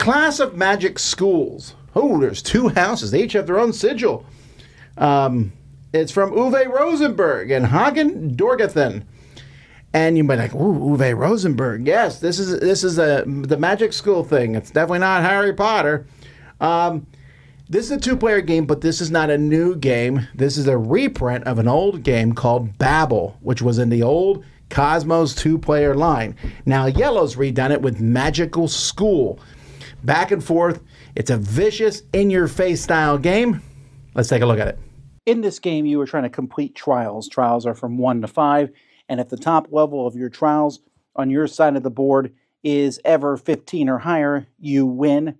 Clash of Magic Schools. Oh, there's 2 houses. They each have their own sigil. It's from Uwe Rosenberg and Hagen Dorgathen. And you might be like, ooh, Uwe Rosenberg. Yes, this is the Magic School thing. It's definitely not Harry Potter. This is a 2-player game, but this is not a new game. This is a reprint of an old game called Babel, which was in the old Cosmos 2-player line. Now, Yellow's redone it with Magical School. Back and forth. It's a vicious, in-your-face style game. Let's take a look at it. In this game, you are trying to complete trials. Trials are from 1 to 5, and if the top level of your trials on your side of the board is ever 15 or higher, you win.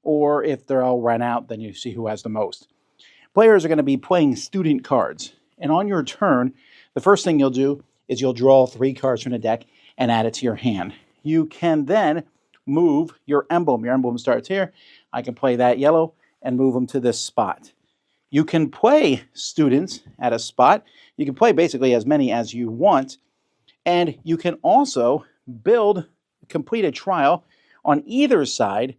Or if they're all run out, then you see who has the most. Players are going to be playing student cards. And on your turn, the first thing you'll do is you'll draw 3 cards from the deck and add it to your hand. You can then move your emblem. Your emblem starts here. I can play that yellow and move them to this spot. You can play students at a spot. You can play basically as many as you want. And you can also complete a trial on either side,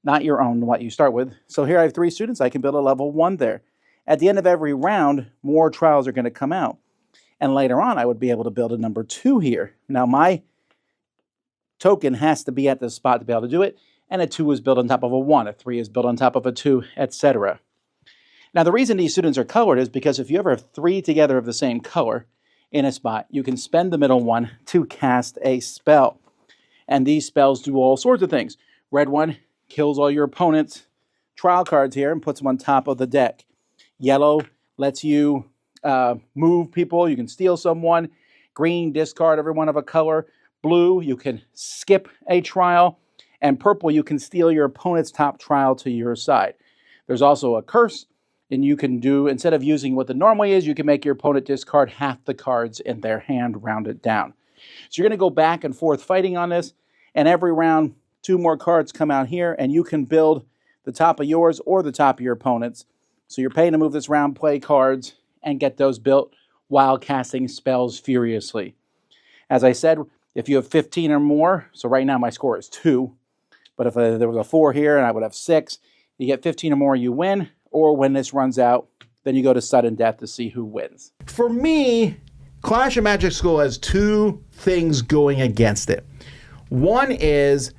not your own, what you start with. So here I have 3 students. I can build a level 1 there. At the end of every round, more trials are going to come out. And later on, I would be able to build a number 2 here. Now, my token has to be at this spot to be able to do it. And a 2 is built on top of a 1. A 3 is built on top of a 2, etc. Now, the reason these students are colored is because if you ever have 3 together of the same color in a spot, you can spend the middle one to cast a spell. And these spells do all sorts of things. Red one kills all your opponent's trial cards here and puts them on top of the deck. Yellow lets you move people. You can steal someone. Green, discard everyone of a color. Blue, you can skip a trial. And purple, you can steal your opponent's top trial to your side. There's also a curse, and you can do, instead of using what the normally is, you can make your opponent discard half the cards in their hand, rounded down. So you're going to go back and forth fighting on this, and every round, 2 more cards come out here, and you can build the top of yours or the top of your opponent's. So you're paying to move this round, play cards, and get those built while casting spells furiously. As I said, if you have 15 or more, so right now my score is 2, but if there was a 4 here and I would have 6, you get 15 or more, you win, or when this runs out, then you go to sudden death to see who wins. For me, Clash of Magic School has 2 things going against it. One is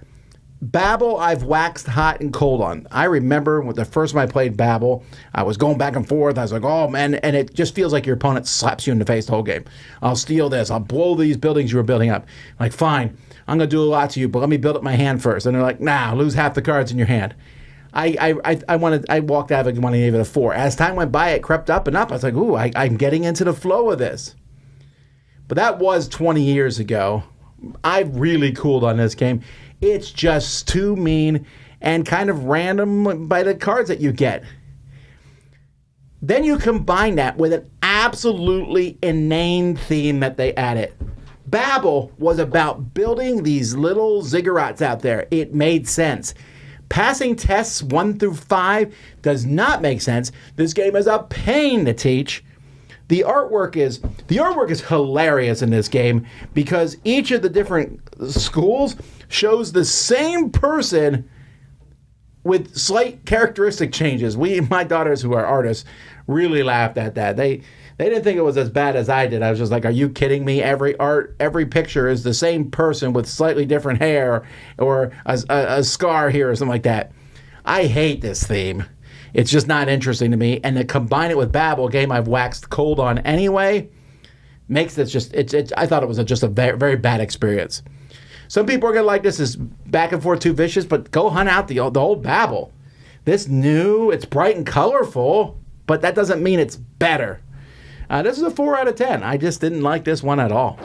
Babel I've waxed hot and cold on. I remember when the first time I played Babel, I was going back and forth. I was like, oh, man, and it just feels like your opponent slaps you in the face the whole game. I'll steal this. I'll blow these buildings you were building up. I'm like, fine, I'm going to do a lot to you, but let me build up my hand first. And they're like, nah, lose half the cards in your hand. I walked out of it wanting to give it a 4. As time went by, it crept up and up. I was like, ooh, I'm getting into the flow of this. But that was 20 years ago. I've really cooled on this game. It's just too mean and kind of random by the cards that you get. Then you combine that with an absolutely inane theme that they added. Babel was about building these little ziggurats out there. It made sense. Passing tests 1 through 5 does not make sense. This game is a pain to teach. The artwork is hilarious in this game because each of the different schools shows the same person with slight characteristic changes. My daughters who are artists really laughed at that. They didn't think it was as bad as I did. I was just like, are you kidding me? Every picture is the same person with slightly different hair or a scar here or something like that. I hate this theme. It's just not interesting to me. And to combine it with Babel, a game I've waxed cold on anyway, makes it just, I thought it was just a very, very bad experience. Some people are going to like this as back and forth too vicious, but go hunt out the old Babel. This new, it's bright and colorful, but that doesn't mean it's better. This is a 4 out of 10. I just didn't like this one at all.